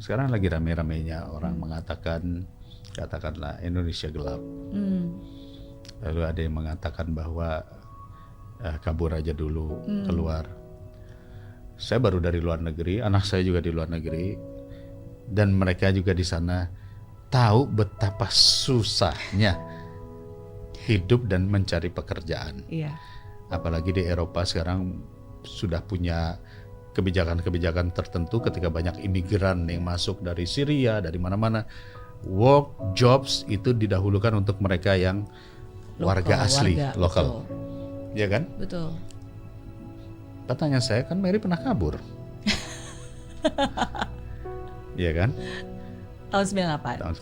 sekarang lagi rame-ramenya orang mengatakan, katakanlah Indonesia gelap. Lalu ada yang mengatakan bahwa kabur aja dulu keluar. Saya baru dari luar negeri, anak saya juga di luar negeri, dan mereka juga di sana tahu betapa susahnya hidup dan mencari pekerjaan. Iya. Apalagi di Eropa sekarang sudah punya kebijakan-kebijakan tertentu ketika banyak imigran yang masuk dari Syria, dari mana-mana. Work, jobs itu didahulukan untuk mereka yang warga asli, lokal. Iya kan? Betul. Pertanyaan saya, kan Mary pernah kabur. Iya kan? Tahun 98. Tahun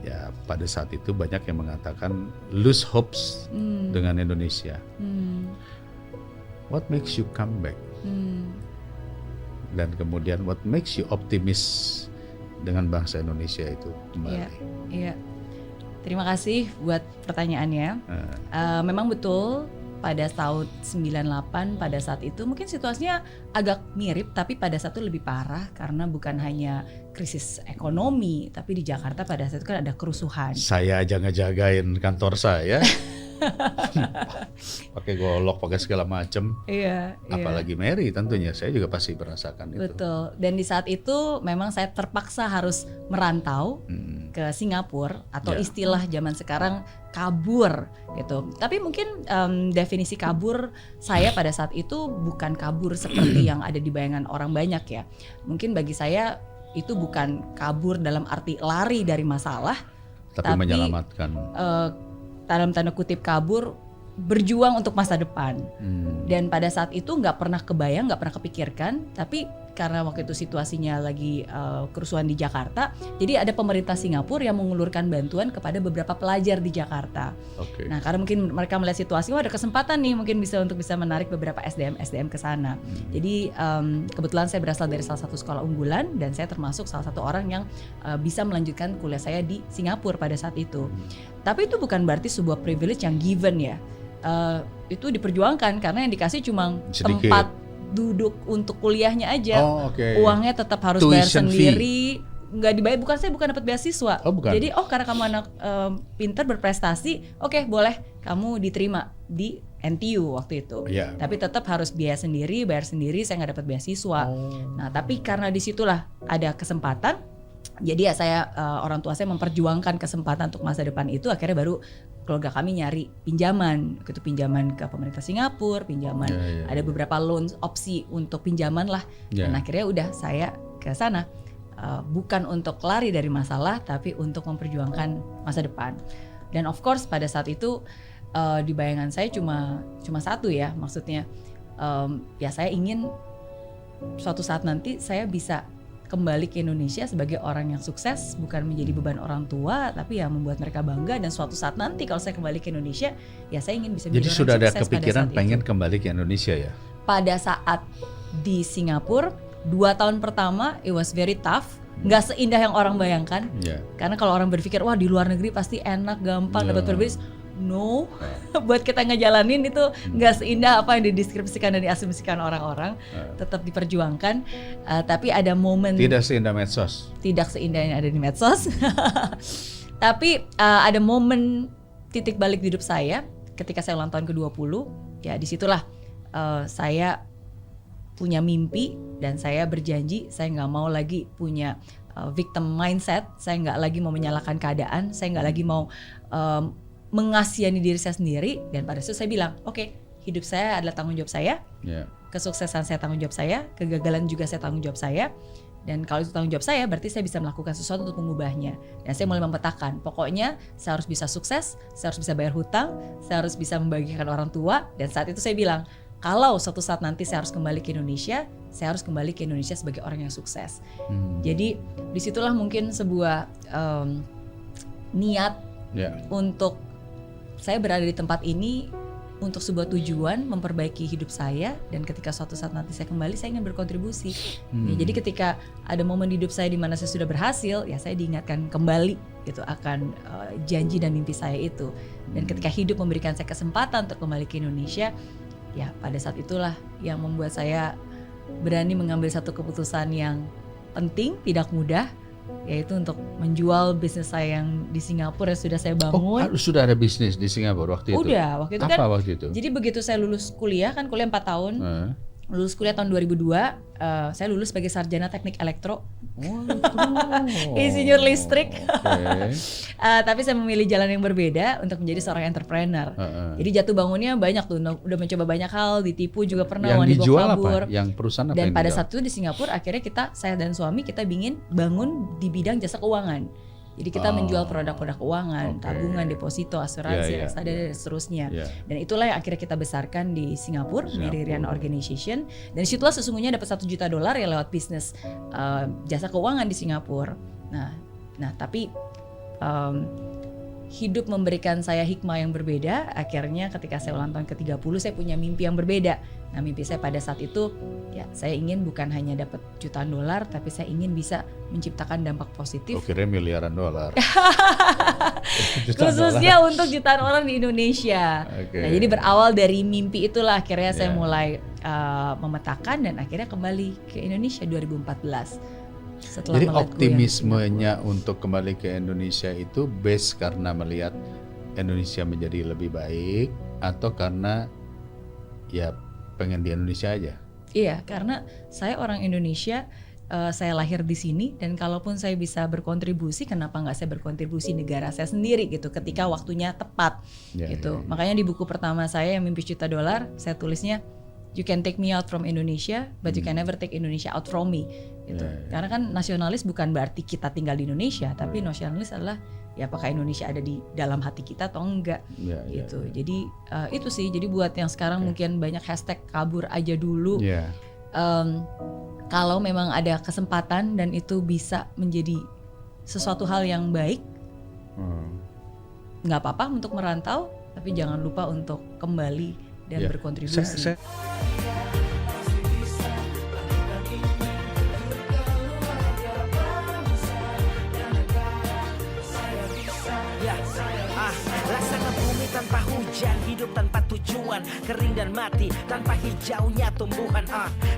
98. Ya, pada saat itu banyak yang mengatakan lose hopes dengan Indonesia. What makes you come back? Dan kemudian what makes you optimis dengan bangsa Indonesia itu kembali? Iya. Terima kasih buat pertanyaannya. Memang betul pada tahun 98 pada saat itu mungkin situasinya agak mirip, tapi pada saat itu lebih parah karena bukan hanya krisis ekonomi, tapi di Jakarta pada saat itu kan ada kerusuhan. Saya aja ngejagain kantor saya. Pakai golok, pakai segala macam. Iya. Apalagi Mary tentunya, saya juga pasti merasakan itu. Betul. Dan di saat itu memang saya terpaksa harus merantau ke Singapura atau istilah zaman sekarang kabur gitu. Tapi mungkin definisi kabur saya pada saat itu bukan kabur seperti yang ada di bayangan orang banyak ya. Mungkin bagi saya itu bukan kabur dalam arti lari dari masalah, tapi menyelamatkan. Dalam tanda kutip kabur, berjuang untuk masa depan. Dan pada saat itu nggak pernah kebayang, nggak pernah kepikirkan, tapi karena waktu itu situasinya lagi kerusuhan di Jakarta, jadi ada pemerintah Singapura yang mengulurkan bantuan kepada beberapa pelajar di Jakarta. Nah, karena mungkin mereka melihat situasi, ada kesempatan nih mungkin bisa menarik beberapa SDM ke sana. Jadi kebetulan saya berasal dari salah satu sekolah unggulan dan saya termasuk salah satu orang yang bisa melanjutkan kuliah saya di Singapura pada saat itu. Tapi itu bukan berarti sebuah privilege yang given ya. Itu diperjuangkan karena yang dikasih cuma tempat duduk untuk kuliahnya aja. Uangnya tetap harus bayar sendiri. Nggak dibayar, saya bukan dapat beasiswa. Jadi karena kamu anak pintar berprestasi, boleh kamu diterima di NTU waktu itu. Tapi tetap harus biaya sendiri, bayar sendiri, saya nggak dapat beasiswa. Nah, tapi karena disitulah ada kesempatan, jadi ya saya orang tua saya memperjuangkan kesempatan untuk masa depan itu, akhirnya baru keluarga kami nyari pinjaman, gitu, pinjaman ke pemerintah Singapura, pinjaman ada beberapa loan opsi untuk pinjaman lah, dan akhirnya udah saya ke sana bukan untuk lari dari masalah, tapi untuk memperjuangkan masa depan. Dan of course pada saat itu di bayangan saya cuma satu ya, maksudnya ya saya ingin suatu saat nanti saya bisa kembali ke Indonesia sebagai orang yang sukses, bukan menjadi beban orang tua, tapi ya membuat mereka bangga. Dan suatu saat nanti kalau saya kembali ke Indonesia, ya saya ingin bisa menjadi orang sukses. Jadi sudah ada kepikiran pengen kembali ke Indonesia ya? Pada saat di Singapura 2 tahun pertama it was very tough, nggak seindah yang orang bayangkan. Karena kalau orang berpikir wah di luar negeri pasti enak, gampang, dapat privilege. No, buat kita ngejalanin itu nggak seindah apa yang dideskripsikan dan diasumsikan orang-orang. Tetap diperjuangkan, tapi ada momen. Tidak seindah medsos. Tidak seindah yang ada di medsos. Tapi ada momen titik balik di hidup saya ketika saya ulang tahun ke-20. Ya disitulah saya punya mimpi dan saya berjanji saya nggak mau lagi punya victim mindset. Saya nggak lagi mau menyalahkan keadaan. Saya nggak lagi mau mengasihani diri saya sendiri. Dan pada saat itu saya bilang, oke, hidup saya adalah tanggung jawab saya, kesuksesan saya tanggung jawab saya, kegagalan juga saya tanggung jawab saya. Dan kalau itu tanggung jawab saya, berarti saya bisa melakukan sesuatu untuk mengubahnya. Dan saya mulai memetakan, pokoknya saya harus bisa sukses, saya harus bisa bayar hutang, saya harus bisa membagikan orang tua. Dan saat itu saya bilang, kalau suatu saat nanti saya harus kembali ke Indonesia, saya harus kembali ke Indonesia sebagai orang yang sukses. Jadi disitulah mungkin sebuah niat untuk saya berada di tempat ini untuk sebuah tujuan, memperbaiki hidup saya, dan ketika suatu saat nanti saya kembali, saya ingin berkontribusi. Ya, jadi ketika ada momen di hidup saya di mana saya sudah berhasil, ya saya diingatkan kembali gitu akan janji dan mimpi saya itu. Dan ketika hidup memberikan saya kesempatan untuk kembali ke Indonesia, ya pada saat itulah yang membuat saya berani mengambil satu keputusan yang penting, tidak mudah, yaitu untuk menjual bisnis saya yang di Singapura yang sudah saya bangun. Sudah ada bisnis di Singapura waktu itu? Udah, waktu itu apa kan. Waktu itu? Jadi begitu saya lulus kuliah, kan kuliah 4 tahun. Lulus kuliah tahun 2002, saya lulus sebagai sarjana teknik elektro. Insinyur listrik. Tapi saya memilih jalan yang berbeda untuk menjadi seorang entrepreneur. Jadi jatuh bangunnya banyak tuh, udah mencoba banyak hal, ditipu juga pernah, yang dijual kabur. Apa? Yang perusahaan apa? Dan pada saat itu di Singapura akhirnya saya dan suami kita ingin bangun di bidang jasa keuangan. Jadi kita menjual produk-produk keuangan, tabungan, deposito, asuransi, reksadana dan seterusnya. Dan itulah yang akhirnya kita besarkan di Singapura, Meridian Organization. Dan disitulah sesungguhnya dapat $1 juta ya lewat bisnis jasa keuangan di Singapura. Nah tapi hidup memberikan saya hikmah yang berbeda. Akhirnya ketika saya ulang tahun ke-30 saya punya mimpi yang berbeda. Nah mimpi saya pada saat itu ya saya ingin bukan hanya dapat jutaan dolar, tapi saya ingin bisa menciptakan dampak positif. Kira miliaran dolar. Khususnya untuk jutaan orang di Indonesia. Nah, jadi berawal dari mimpi itulah akhirnya saya mulai memetakan dan akhirnya kembali ke Indonesia 2014. Jadi optimismenya untuk kembali ke Indonesia itu base karena melihat Indonesia menjadi lebih baik atau karena ya pengen di Indonesia aja? Iya, karena saya orang Indonesia, saya lahir di sini dan kalaupun saya bisa berkontribusi, kenapa nggak saya berkontribusi negara saya sendiri gitu ketika waktunya tepat gitu. Makanya di buku pertama saya yang Mimpi $1 juta, saya tulisnya You can take me out from Indonesia, but you can never take Indonesia out from me. Gitu. Karena kan nasionalis bukan berarti kita tinggal di Indonesia, tapi nasionalis adalah ya apakah Indonesia ada di dalam hati kita atau enggak. Gitu. Jadi itu sih. Jadi buat yang sekarang mungkin banyak hashtag kabur aja dulu. Kalau memang ada kesempatan dan itu bisa menjadi sesuatu hal yang baik, nggak apa-apa untuk merantau, tapi jangan lupa untuk kembali dan berkontribusi. Laksana bumi tanpa hujan, hidup tanpa tujuan, kering dan mati tanpa hijaunya tumbuhan.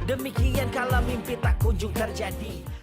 Demikian kalau mimpi tak kunjung terjadi.